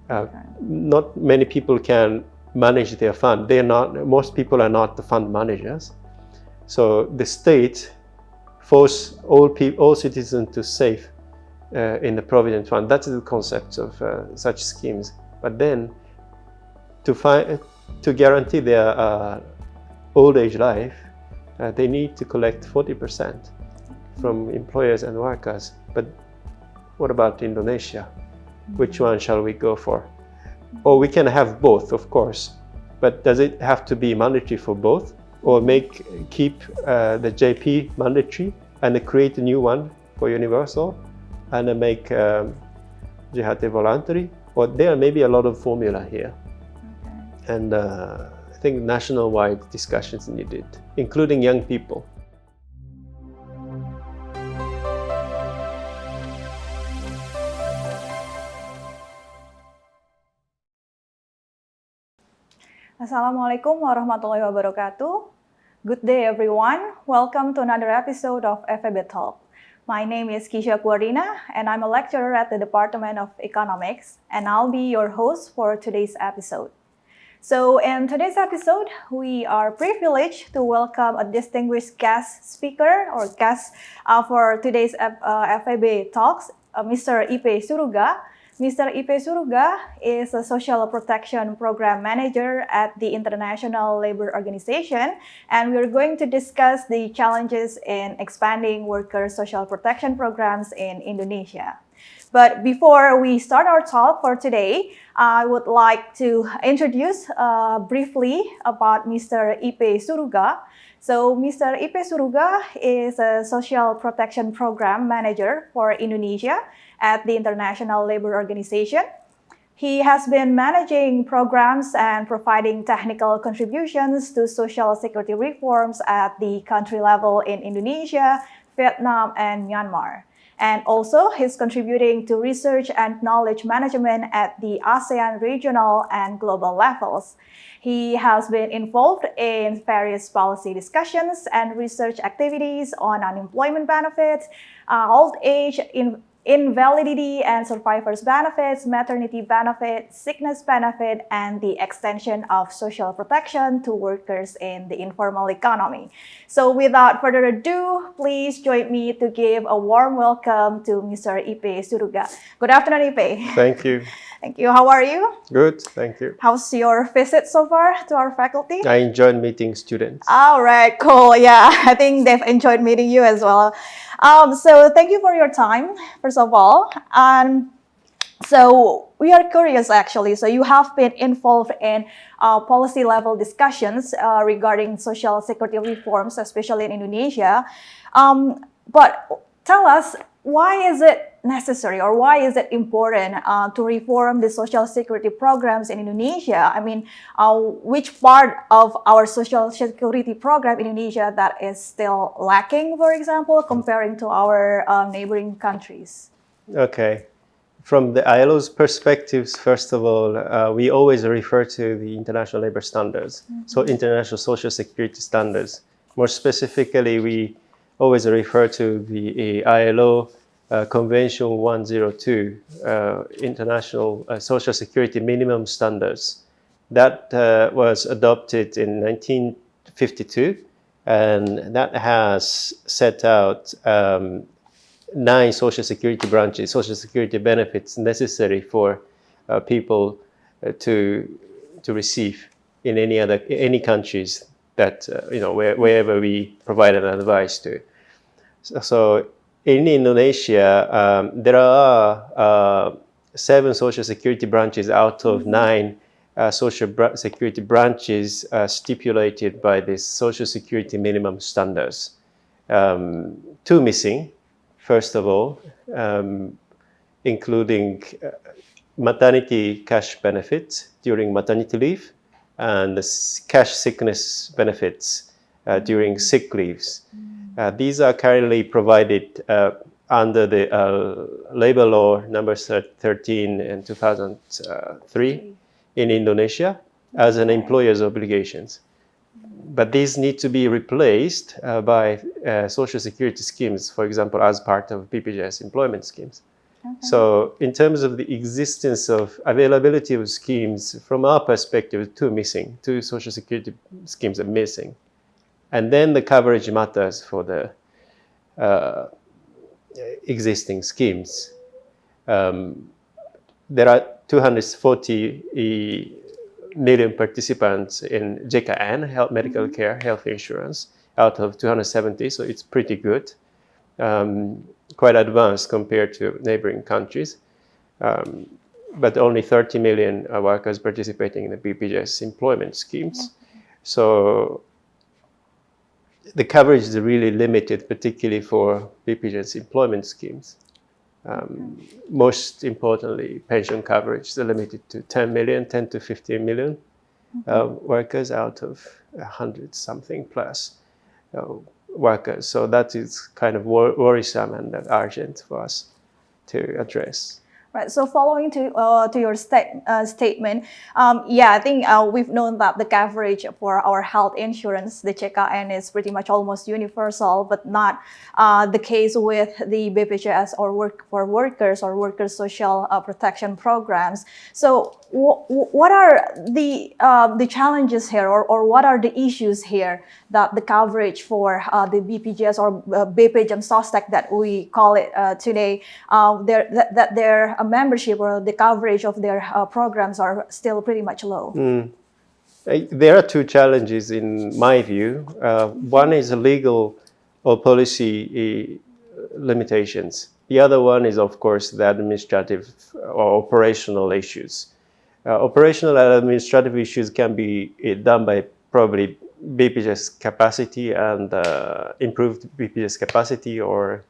Not many people can manage their fund. Most people are not the fund managers. So the state force all citizens to save in the provident fund. That's the concept of such schemes. But then to guarantee their old age life, they need to collect 40% from employers and workers. But what about Indonesia? Which one shall we go for? Or we can have both, of course, but does it have to be mandatory for both? Or keep the JP mandatory and create a new one for universal and make JHT voluntary? Or there may be a lot of formula here. Okay. And I think national-wide discussions needed, including young people. Assalamualaikum warahmatullahi wabarakatuh. Good day everyone. Welcome to another episode of FEB Talk. My name is Kisha Kuardina and I'm a lecturer at the Department of Economics and I'll be your host for today's episode. So in today's episode, we are privileged to welcome a distinguished guest speaker or guest for today's FEB Talks, Mr. Ippei Tsuruga. Mr. Ippei Tsuruga is a Social Protection Program Manager at the International Labour Organization, and we're going to discuss the challenges in expanding worker social protection programs in Indonesia. But before we start our talk for today, I would like to introduce briefly about Mr. Ippei Tsuruga. So Mr. Ippei Tsuruga is a Social Protection Program Manager for Indonesia at the International Labour Organization. He has been managing programs and providing technical contributions to social security reforms at the country level in Indonesia, Vietnam, and Myanmar. And also, he's contributing to research and knowledge management at the ASEAN regional and global levels. He has been involved in various policy discussions and research activities on unemployment benefits, old age, invalidity and survivors benefits, maternity benefit, sickness benefit, and the extension of social protection to workers in the informal economy. So without further ado, please join me to give a warm welcome to Mr. Ippei Tsuruga. Good afternoon, Ippei. Thank you. Thank you. How are you? Good, thank you. How's your visit so far to our faculty? I enjoyed meeting students. All right, cool. Yeah, I think they've enjoyed meeting you as well. So thank you for your time, first of all. So we are curious actually. So you have been involved in policy level discussions regarding social security reforms, especially in Indonesia. But tell us, why is it necessary or why is it important to reform the social security programs in Indonesia? I mean, which part of our social security program in Indonesia that is still lacking, for example, comparing to our neighboring countries? Okay. From the ILO's perspectives, first of all, we always refer to the international labor standards, so international social security standards. More specifically, we always refer to the ILO Convention 102, International Social Security Minimum Standards. That was adopted in 1952, and that has set out 9 social security branches, social security benefits necessary for people to receive in any countries that wherever we provide an advice to. So in Indonesia, there are 7 social security branches out of 9 social security branches stipulated by the social security minimum standards. 2 missing, first of all, including maternity cash benefits during maternity leave and the cash sickness benefits during sick leaves. These are currently provided under the labor law number 13 in 2003 in Indonesia as an employer's obligations. But these need to be replaced by social security schemes, for example, as part of BPJS employment schemes. So in terms of the existence of availability of schemes, from our perspective, two social security schemes are missing. And then the coverage matters for the existing schemes. There are 240 million participants in JKN, medical care, health insurance, out of 270, so it's pretty good. Quite advanced compared to neighboring countries. But only 30 million workers participating in the BPJS employment schemes. So the coverage is really limited, particularly for BPJS employment schemes. Most importantly, pension coverage is limited to 10 to 15 million workers out of 100 something plus workers. So that is kind of worrisome and urgent for us to address. Right. So following to your statement, I think we've known that the coverage for our health insurance, the JKN, is pretty much almost universal, but not the case with the BPJS or workers social protection programs. So what are the challenges here, or what are the issues here that the coverage for the BPJS or BPJM SOSTEC that we call it today, their membership or the coverage of their programs are still pretty much low? There are two challenges in my view. One is legal or policy limitations. The other one is, of course, the administrative or operational issues. Operational and administrative issues can be done by probably BPJS capacity and improved BPJS capacity, or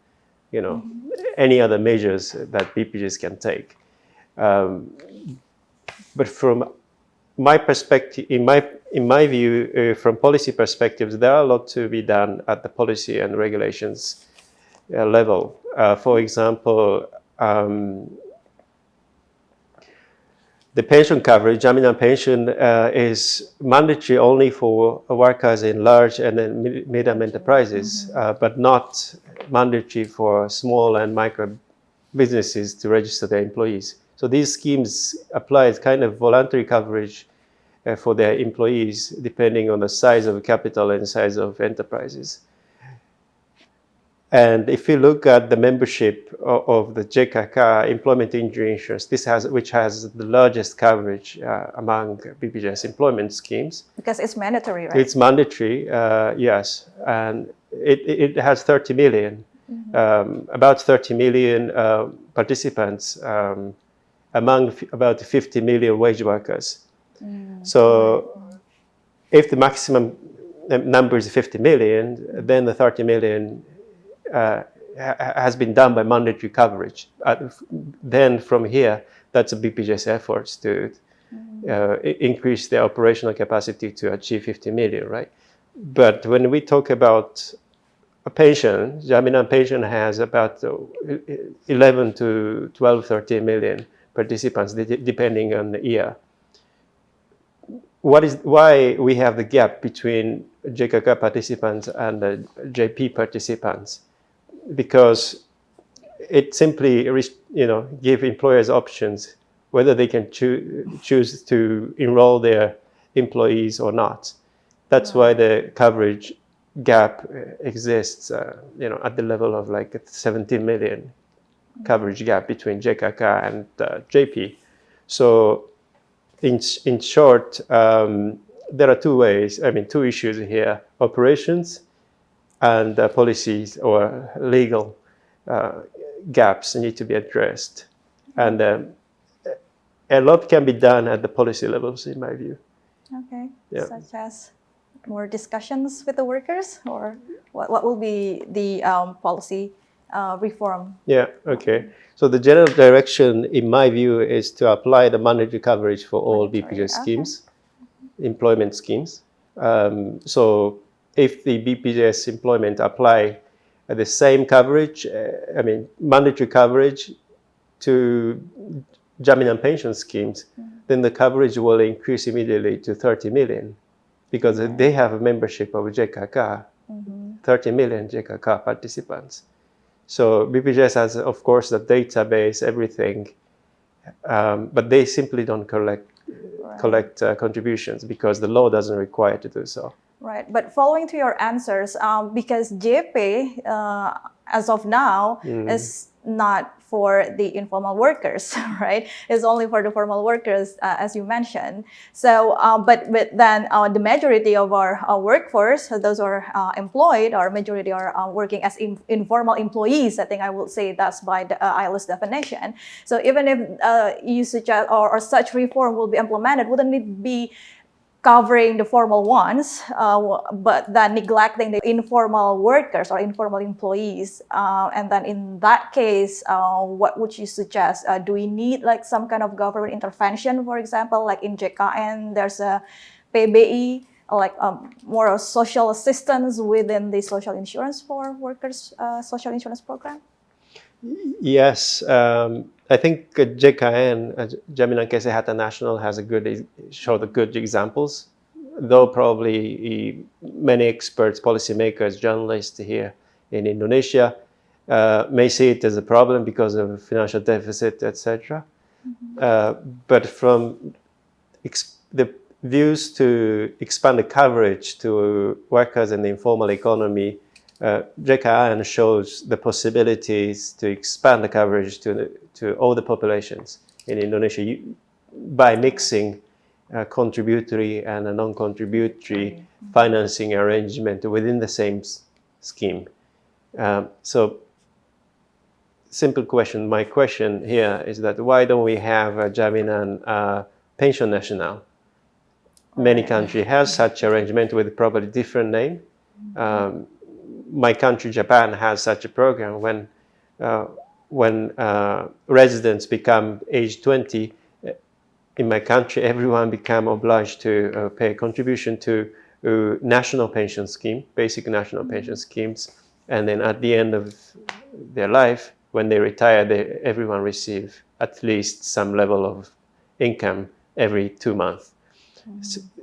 any other measures that BPJS can take. But from my perspective, in my view, from policy perspectives, there are a lot to be done at the policy and regulations level. For example, the pension coverage, jaminan pension, is mandatory only for workers in large and medium enterprises, but not mandatory for small and micro businesses to register their employees. So these schemes apply as kind of voluntary coverage for their employees, depending on the size of capital and size of enterprises. And if you look at the membership of the JKK employment injury insurance, which has the largest coverage among BPJS employment schemes. Because it's mandatory, right? It's mandatory, yes. And it has 30 million, about 30 million participants among about 50 million wage workers. So if the maximum number is 50 million, then the 30 million has been done by mandatory coverage. Then from here, that's a BPJS efforts to increase their operational capacity to achieve 50 million, right? But when we talk about a pension, jaminan pension has about 11 to 12, 13 million participants, depending on the year. Why we have the gap between JKK participants and the JP participants? Because it simply, give employers options whether they can choose to enroll their employees or not. That's why the coverage gap exists, at the level of like 17 million coverage gap between JKK and JP. So in short, there are two issues here: operations and policies or legal gaps need to be addressed. And a lot can be done at the policy levels, in my view. Okay, yeah. Such as more discussions with the workers, or what will be the policy reform? Yeah, okay. So the general direction, in my view, is to apply the mandatory coverage for all BPJS schemes, employment schemes. So if the BPJS employment apply the same coverage, mandatory coverage to jaminan pension schemes, then the coverage will increase immediately to 30 million because they have a membership of JKK, 30 million JKK participants. So BPJS has, of course, the database, everything, but they simply don't collect contributions because the law doesn't require to do so. Right, but following to your answers, because JP, as of now, is not for the informal workers, right? It's only for the formal workers, as you mentioned. So, but then the majority of our workforce, those who are employed, or majority are working as informal employees. I think I would say that's by the ILO's definition. So even if you suggest or such reform will be implemented, wouldn't it be covering the formal ones, but then neglecting the informal workers or informal employees? And then in that case, what would you suggest? Do we need like some kind of government intervention, for example, like in JKN, there's a PBI, like more of social assistance within the social insurance for workers, social insurance program? Yes, I think JKN, Jaminan Kesehatan Nasional, has showed good examples, though probably many experts, policymakers, journalists here in Indonesia may see it as a problem because of financial deficit, etc. But from the views to expand the coverage to workers in the informal economy, JKN shows the possibilities to expand the coverage to all the populations in Indonesia by mixing contributory and a non-contributory financing arrangement within the same scheme. So, simple question. My question here is that why don't we have a Jaminan Pension Nasional? Many countries have such arrangement with probably different name. My country, Japan, has such a program. When residents become age 20, in my country, everyone become obliged to pay a contribution to national pension scheme, basic national pension schemes, and then at the end of their life, when they retire, everyone receive at least some level of income every 2 months.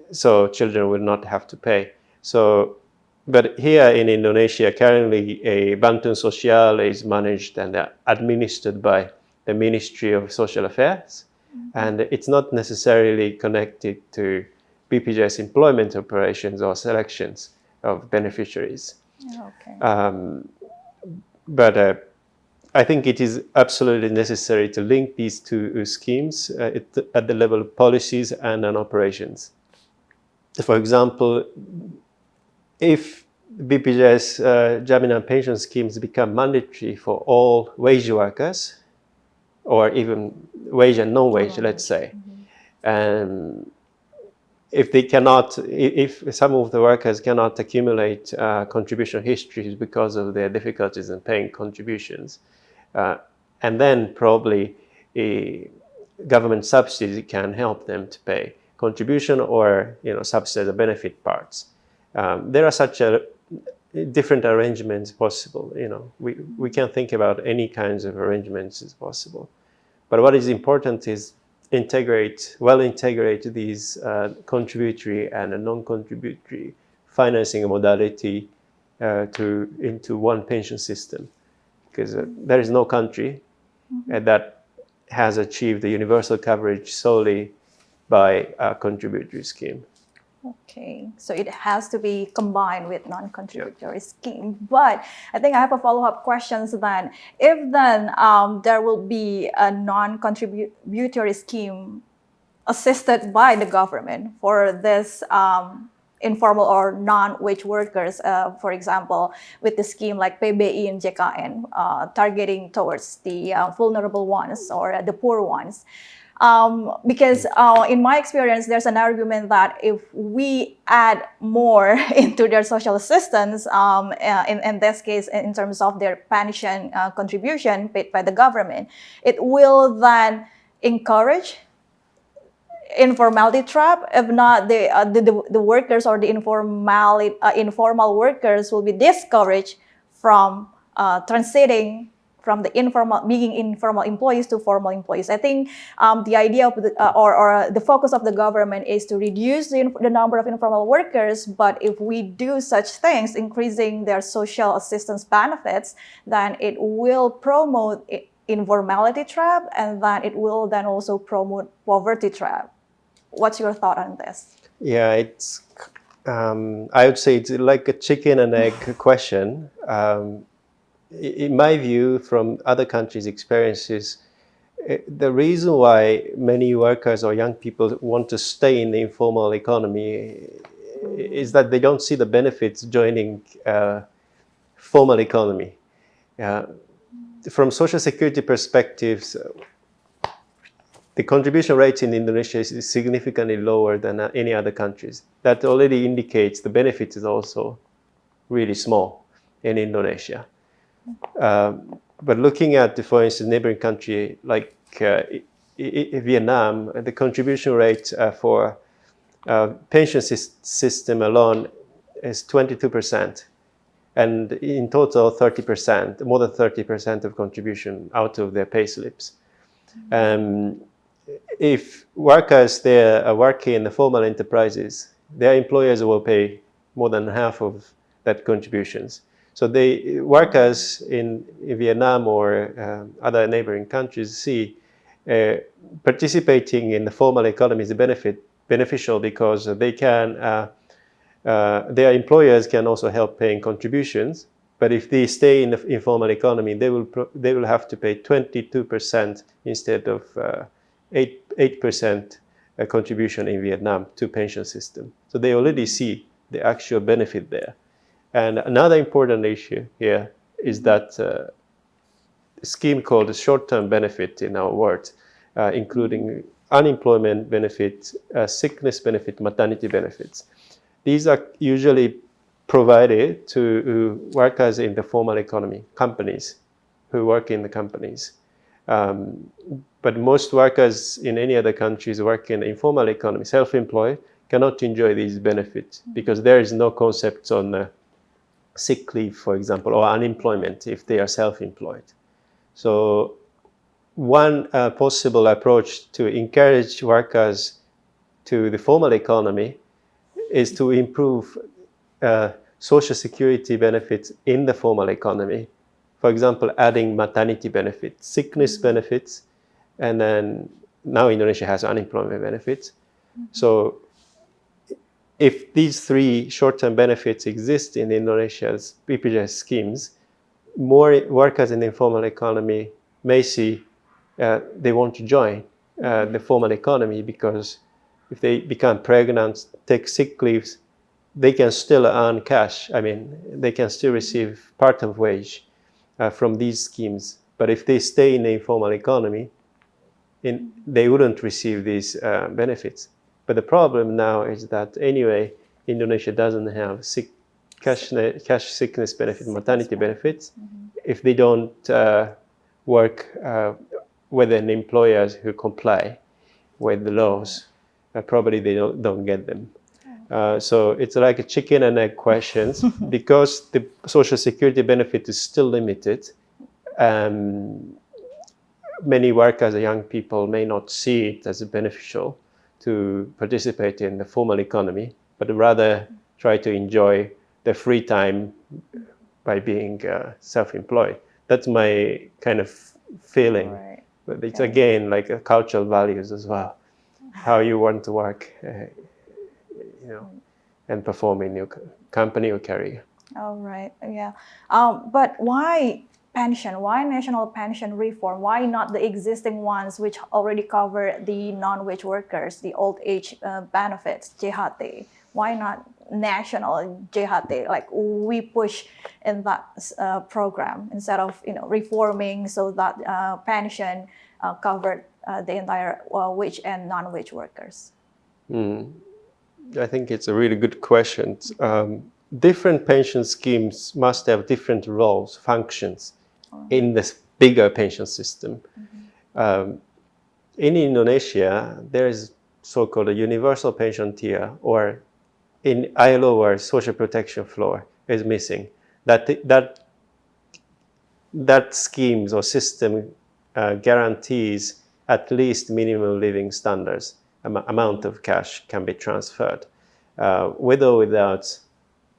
So children will not have to pay. But here in Indonesia, currently a Bantuan Sosial is managed and administered by the Ministry of Social Affairs. And it's not necessarily connected to BPJS employment operations or selections of beneficiaries. But I think it is absolutely necessary to link these two schemes at the level of policies and on operations. For example, if BPJS Jaminan pension schemes become mandatory for all wage workers, or even wage and non-wage, let's say, and if some of the workers cannot accumulate contribution histories because of their difficulties in paying contributions, and then probably government subsidies can help them to pay contribution or subsidize the benefit parts. There are such different arrangements possible. We can think about any kinds of arrangements as possible. But what is important is well integrate these contributory and non-contributory financing modality into one pension system, because there is no country that has achieved the universal coverage solely by a contributory scheme. Okay, so it has to be combined with non-contributory scheme. But I think I have a follow-up question then. If then there will be a non-contributory scheme assisted by the government for this informal or non-wage workers, for example, with the scheme like PBI and JKN, targeting towards the vulnerable ones or the poor ones. Because in my experience, there's an argument that if we add more into their social assistance, in this case, in terms of their pension contribution paid by the government, it will then encourage informality trap. If not, the workers or the informal workers will be discouraged from transiting from the being informal employees to formal employees. I think the idea of or the focus of the government is to reduce the number of informal workers. But if we do such things, increasing their social assistance benefits, then it will promote informality trap, and then it will then also promote poverty trap. What's your thought on this? Yeah, it's. I would say it's like a chicken and egg question. In my view, from other countries' experiences, the reason why many workers or young people want to stay in the informal economy is that they don't see the benefits joining formal economy. From social security perspectives, the contribution rate in Indonesia is significantly lower than any other countries. That already indicates the benefit is also really small in Indonesia. But looking at, for instance, neighboring country like Vietnam, the contribution rate for pension system alone is 22%. And in total, 30%, more than 30% of contribution out of their pay slips. If workers there are working in the formal enterprises, their employers will pay more than half of that contributions. So workers in Vietnam or other neighboring countries see participating in the formal economy is beneficial because they can, their employers can also help paying contributions. But if they stay in the informal economy, they will have to pay 22% instead of 8% contribution in Vietnam to pension system. So they already see the actual benefit there. And another important issue here is that a scheme called short-term benefit in our world, including unemployment benefit, sickness benefit, maternity benefits. These are usually provided to workers in the formal economy, companies who work in the companies. But most workers in any other countries working in the informal economy, self-employed, cannot enjoy these benefits because there is no concept on sick leave, for example, or unemployment if they are self-employed. So one possible approach to encourage workers to the formal economy is to improve social security benefits in the formal economy. For example, adding maternity benefits, sickness benefits, and then now Indonesia has unemployment benefits. So if these three short-term benefits exist in Indonesia's BPJS schemes, more workers in the informal economy may see they want to join the formal economy because if they become pregnant, take sick leaves, they can still earn cash. I mean, they can still receive part of wage from these schemes. But if they stay in the informal economy, they wouldn't receive these benefits. But the problem now is that anyway, Indonesia doesn't have cash sickness benefit, maternity benefits. If they don't work with an employers who comply with the laws, probably they don't get them. So it's like a chicken and egg questions because the social security benefit is still limited. Many workers or young people may not see it as beneficial to participate in the formal economy, but rather try to enjoy their free time by being self-employed. That's my kind of feeling. Right. But it's again like a cultural values as well, how you want to work, and perform in your company or career. All right, yeah. But why pension? Why national pension reform? Why not the existing ones which already cover the non-wage workers, the old age benefits, JHT? Why not national JHT? Like we push in that program instead of reforming so that pension covered the entire wage and non-wage workers. I think it's a really good question. Different pension schemes must have different roles, functions in this bigger pension system. In Indonesia, there is so-called a universal pension tier, or in ILO or social protection floor is missing. That that schemes or system guarantees at least minimum living standards. Amount of cash can be transferred with or without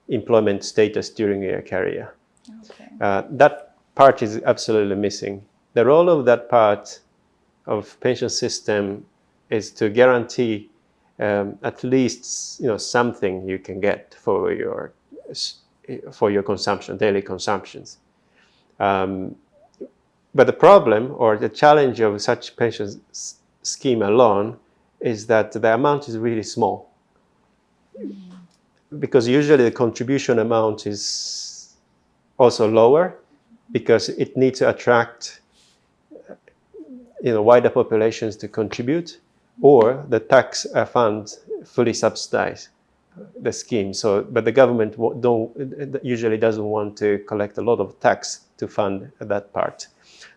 employment status during your career. Okay. That part is absolutely missing. The role of that part of pension system is to guarantee at least something you can get for your consumption, daily consumptions. But the problem or the challenge of such pension scheme alone is that the amount is really small. Because usually the contribution amount is also lower because it needs to attract wider populations to contribute, or the tax funds fully subsidize the scheme. But the government usually doesn't want to collect a lot of tax to fund that part.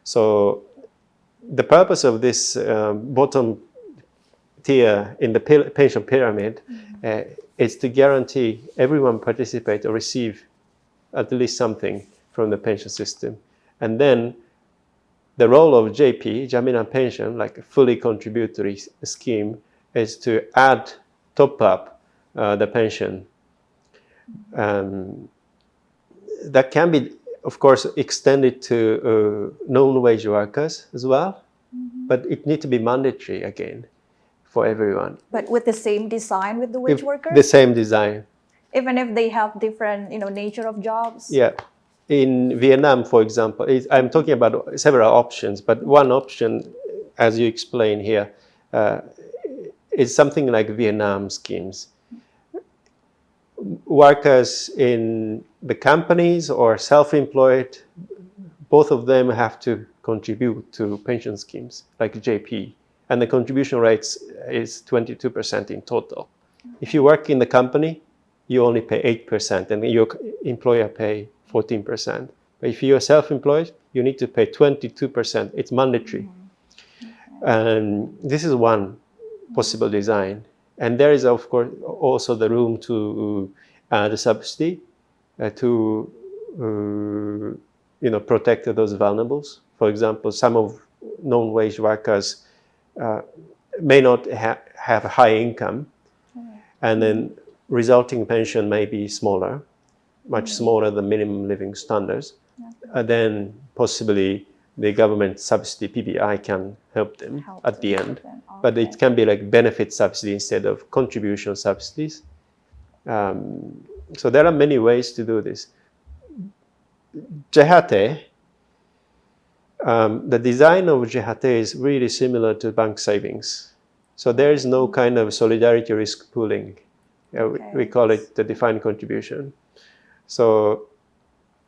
So the purpose of this bottom tier in the pension pyramid is to guarantee everyone participate or receive at least something from the pension system. And then the role of JP, Jaminan Pension, like a fully contributory scheme, is to top up the pension. That can be, of course, extended to non-wage workers as well, but it needs to be mandatory again for everyone. But with the same design with the wage workers? The same design. Even if they have different, nature of jobs? Yeah. In Vietnam, for example, I'm talking about several options, but one option, as you explain here, is something like Vietnam schemes. Workers in the companies or self-employed, both of them have to contribute to pension schemes like JP, and the contribution rates is 22% in total. If you work in the company, you only pay 8%, and your employer pay 14%. But if you're self-employed, you need to pay 22%. It's mandatory. And this is one possible design. And there is, of course, also the room to add a subsidy to protect those vulnerables. For example, some of non-wage workers may not have a high income, and then resulting pension may be smaller, much smaller than minimum living standards. Then possibly the government subsidy, PBI, can help them at the end. Okay. But it can be like benefit subsidy instead of contribution subsidies. So there are many ways to do this. JHT, the design of JHT is really similar to bank savings. So there is no kind of solidarity risk pooling. We call it the defined contribution. So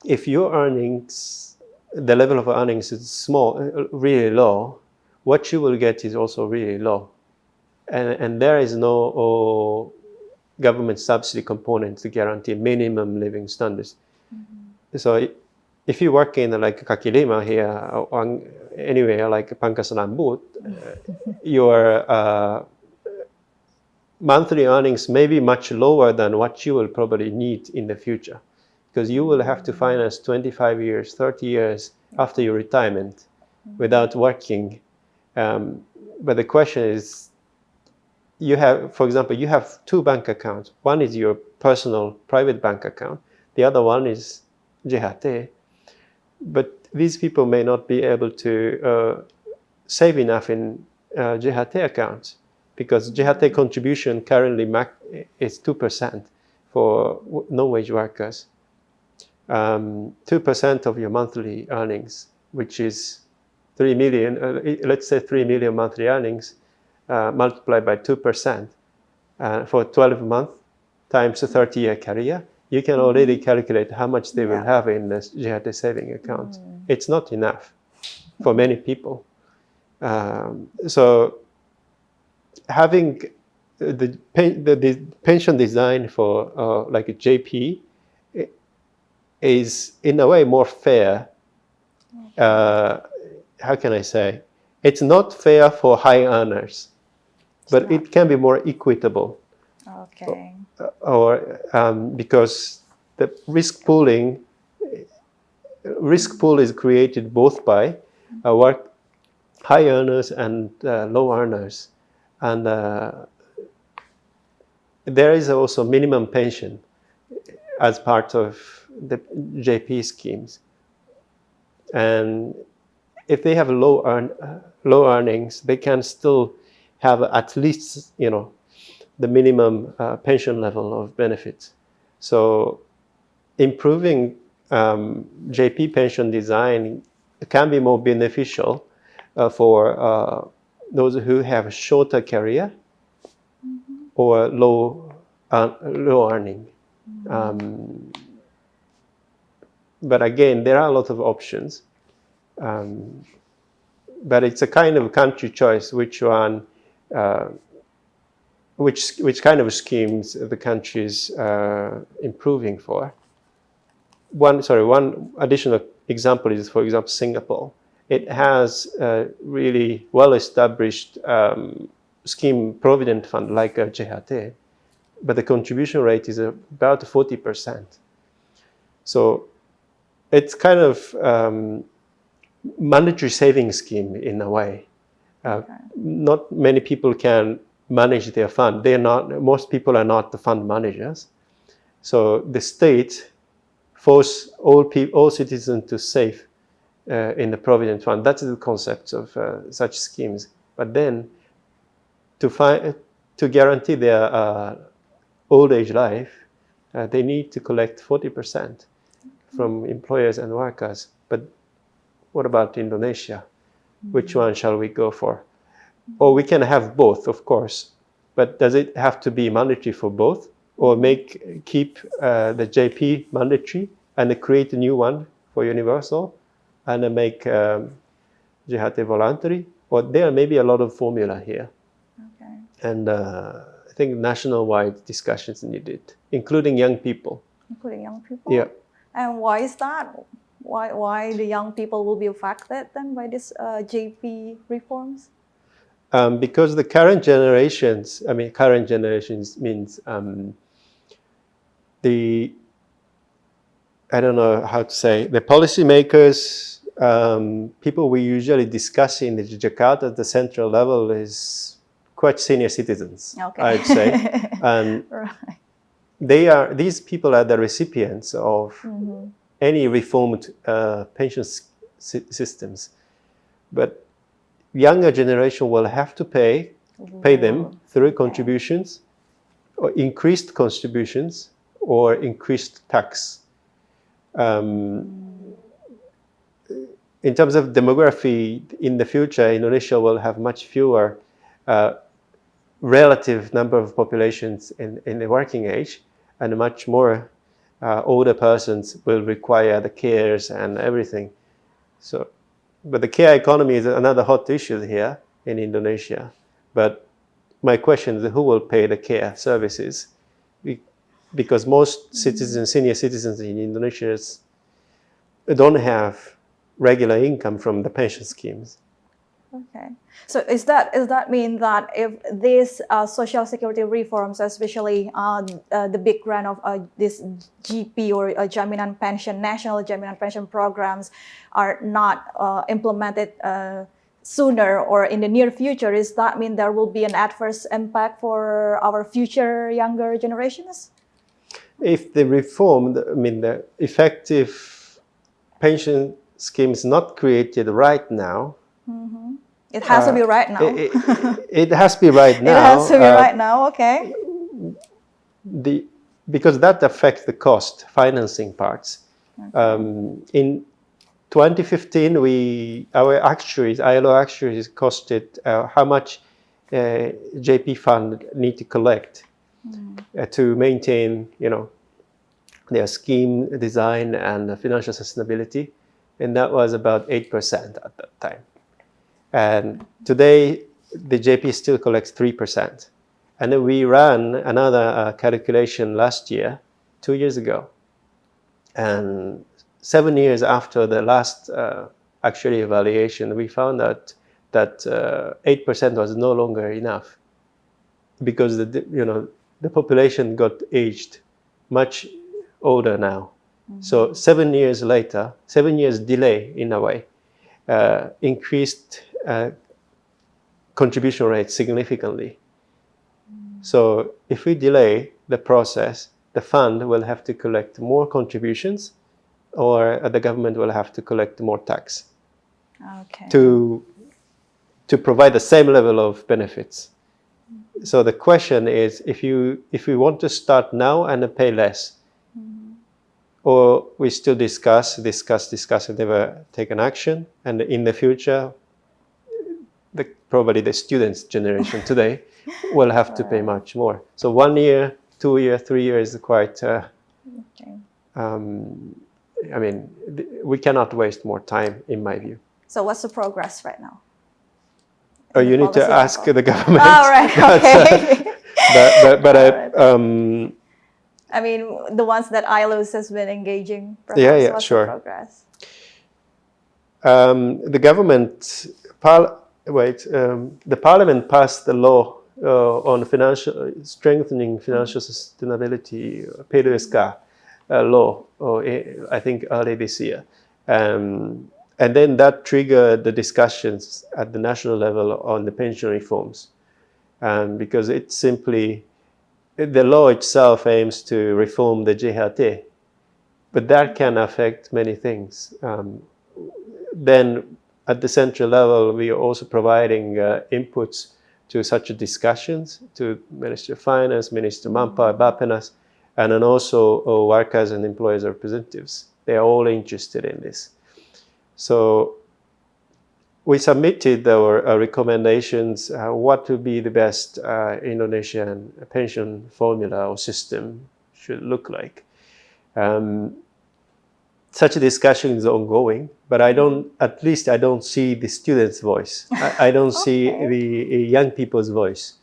if your earnings, the level of earnings is small, really low, what you will get is also really low. And there is no government subsidy component to guarantee minimum living standards. So if you work in like kaki lima here or anywhere like Pangkas Rambut, your monthly earnings may be much lower than what you will probably need in the future, because you will have to finance 25 years, 30 years after your retirement without working. But the question is, for example, you have two bank accounts. One is your personal private bank account. The other one is JHT. But these people may not be able to save enough in JHT accounts, because JHT contribution currently is 2% for non-wage workers. 2% of your monthly earnings, which is 3 million, let's say 3 million monthly earnings, multiplied by 2% for 12 months times a 30-year career, you can already calculate how much they will have in the JHT saving account. It's not enough for many people. So having the pension design for like a JP is in a way more fair. How can I say? It's not fair for high earners, but it can be more equitable. Okay. Or because the risk pooling risk pool is created both by high earners and low earners, and there is also minimum pension as part of the JP schemes. And if they have low earnings, they can still have at least, the minimum pension level of benefits. So improving JP pension design can be more beneficial for those who have a shorter career or low earning. But again, there are a lot of options. But it's a kind of country choice which one, which kind of schemes the country is improving for. One additional example is, for example, Singapore. It has a really well-established scheme provident fund like JHT, but the contribution rate is about 40%. So it's kind of mandatory saving scheme in a way. Not many people can manage their fund. Most people are not the fund managers. So the state force all citizens to save in the provident fund. That's the concept of such schemes. But then to guarantee their old age life, they need to collect 40% from employers and workers. But what about Indonesia? Which one shall we go for? Or we can have both, of course, but does it have to be mandatory for both? Or keep the JP mandatory and create a new one for universal and make JHT voluntary? Or there may be a lot of formula here. Okay. And I think national-wide discussions needed, including young people. Including young people? Yeah. And why is that? Why the young people will be affected then by this JP reforms? Because the current generations means I don't know how to say, the policymakers, people we usually discuss in the Yogyakarta, the central level is quite senior citizens, okay. I'd say. And right. These people are the recipients of any reformed pension systems. But younger generation will have to pay them through contributions, or increased contributions, or increased tax. In terms of demography, in the future, Indonesia will have much fewer relative number of populations in the working age, and much more older persons will require the cares and everything. So, but the care economy is another hot issue here in Indonesia. But my question is, who will pay the care services? Because most senior citizens in Indonesia don't have regular income from the pension schemes. Okay. So does that mean that if these social security reforms, especially the big grant of this GP or Jaminan Pension, National Jaminan Pension programs are not implemented sooner or in the near future, does that mean there will be an adverse impact for our future younger generations? If the the effective pension scheme is not created right now, it has to be right now. It has to be right now. It has to be right now, okay. Because that affects the cost, financing parts. Okay. In 2015, our actuaries, ILO actuaries, costed how much JP fund need to collect to maintain, their scheme design and financial sustainability, and that was about 8% at that time. And today, the JP still collects 3%. And then we ran another calculation last year, 2 years ago. And 7 years after the last actuary evaluation, we found that 8% was no longer enough, because the population got aged, much older now. So 7 years later, 7 years delay in a way, increased contribution rate significantly. So if we delay the process, the fund will have to collect more contributions, or the government will have to collect more tax to provide the same level of benefits. So the question is, if we want to start now and pay less, or we still discuss and never take an action, and in the future, probably the students' generation today will have to pay much more. So 1 year, 2 year, 3 years is quite. I mean, we cannot waste more time, in my view. So what's the progress right now? Oh, you need to ask the government. Oh, right. Okay. I mean, the ones that ILOs has been engaging. Perhaps, what's sure. the progress? The government, the parliament passed the law on strengthening financial sustainability, PDSK law, I think early this year. And then that triggered the discussions at the national level on the pension reforms. Because it simply, the law itself aims to reform the JHT, but that can affect many things. Then at the central level, we are also providing inputs to such discussions to Minister of Finance, Minister Manpower, Bapenas, and then also workers and employers representatives. They are all interested in this. So we submitted our recommendations, what would be the best Indonesian pension formula or system should look like. Such a discussion is ongoing, but I don't see the students' voice. I don't see the young people's voice.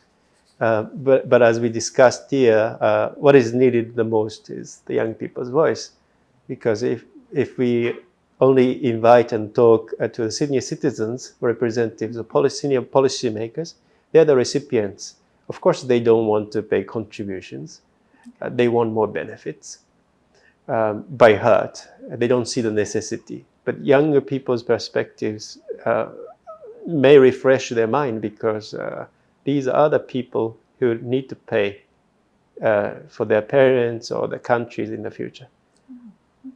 But as we discussed here, what is needed the most is the young people's voice. Because if we only invite and talk to the senior citizens, representatives of senior policymakers, they're the recipients. Of course, they don't want to pay contributions. They want more benefits by heart. They don't see the necessity. But younger people's perspectives may refresh their mind, because these are the people who need to pay for their parents or their countries in the future.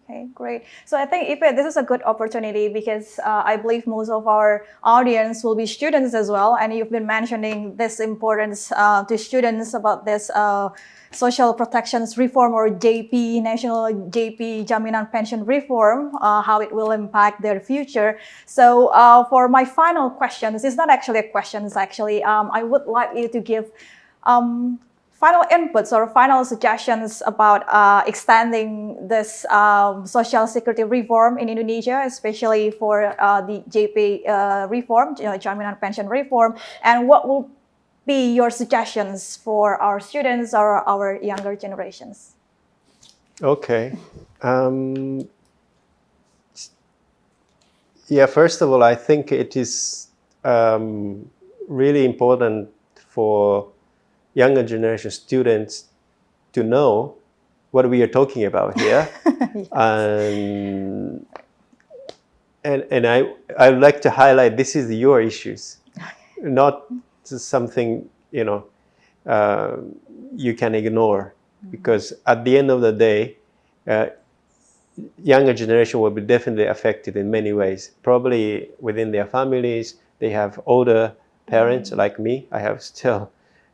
Okay, great. So I think, Ippei, this is a good opportunity, because I believe most of our audience will be students as well. And you've been mentioning this importance to students about this social protections reform, or JP, National JP Jaminan Pension Reform, how it will impact their future. So for my final question, this is not actually a question, it's actually, I would like you to give final inputs or final suggestions about extending this social security reform in Indonesia, especially for the JP reform, Jaminan Pension Reform, and what will be your suggestions for our students or our younger generations? Okay. Yeah, first of all, I think it is really important for younger generation students to know what we are talking about here. Yes. And I would like to highlight, this is your issues, not something you can ignore, because at the end of the day, younger generation will be definitely affected in many ways. Probably within their families, they have older parents like me. I have still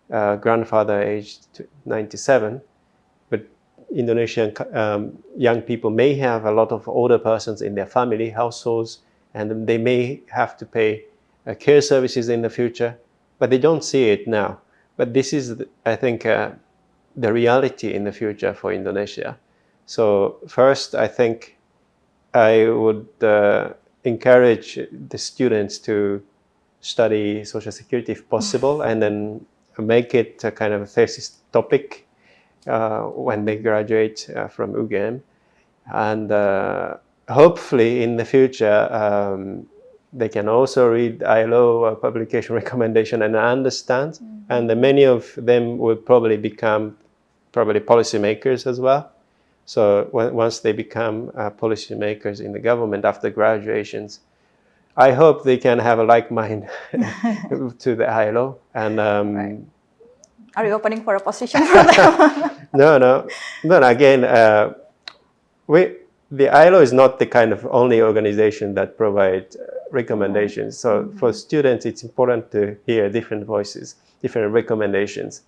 grandfather aged 97, but Indonesian young people may have a lot of older persons in their family households, and they may have to pay care services in the future, but they don't see it now. But this is, I think, the reality in the future for Indonesia. So first, I think I would encourage the students to study Social Security if possible, and then make it a kind of a thesis topic when they graduate from UGM. And hopefully in the future, they can also read ILO publication recommendation and understand. And many of them will probably become policymakers as well. So once they become policymakers in the government after graduations, I hope they can have a like mind to the ILO. And Right. Are you opening for a position for them? no. But again, the ILO is not the kind of only organization that provide recommendations. So for students, it's important to hear different voices, different recommendations.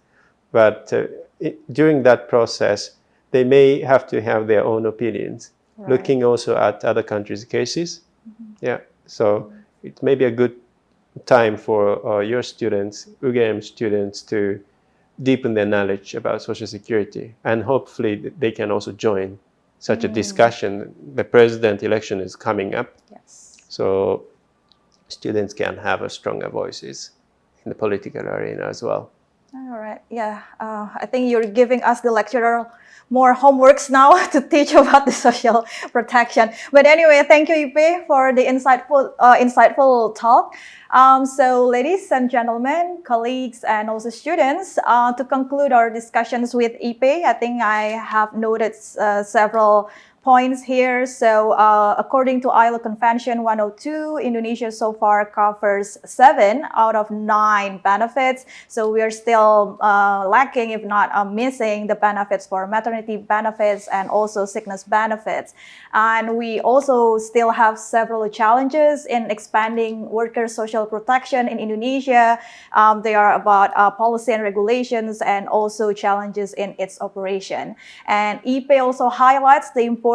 But during that process, they may have to have their own opinions, looking also at other countries' cases. Yeah, so it may be a good time for your students, UGM students, to deepen their knowledge about Social Security, and hopefully they can also join such a discussion. The president election is coming up, so students can have a stronger voices in the political arena as well. All right. Yeah. I think you're giving us, the lecturer, more homeworks now to teach about the social protection. But anyway, thank you, Ippei, for the insightful talk. So, ladies and gentlemen, colleagues, and also students, to conclude our discussions with Ippei, I think I have noted several points here. So according to ILO Convention 102, Indonesia so far covers 7 out of 9 benefits. So we are still lacking, if not missing, the benefits for maternity benefits and also sickness benefits. And we also still have several challenges in expanding worker social protection in Indonesia. They are about policy and regulations, and also challenges in its operation. And Ippei also highlights the importance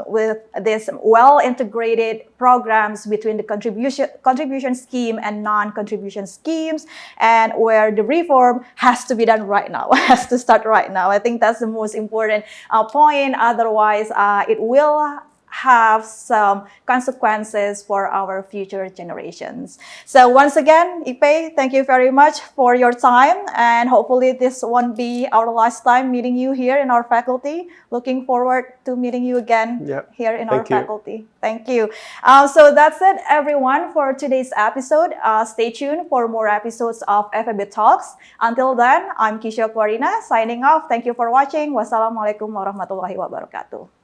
with this well-integrated programs between the contribution scheme and non-contribution schemes, and where the reform has to be done right now, has to start right now. I think that's the most important point. Otherwise, it will have some consequences for our future generations. So once again, Ippei, thank you very much for your time, and hopefully this won't be our last time meeting you here in our faculty. Looking forward to meeting you again here in our faculty. Thank you. So that's it, everyone, for today's episode. Stay tuned for more episodes of FEB Talks. Until then, I'm Kisha Kwarina signing off. Thank you for watching. Wassalamualaikum warahmatullahi wabarakatuh.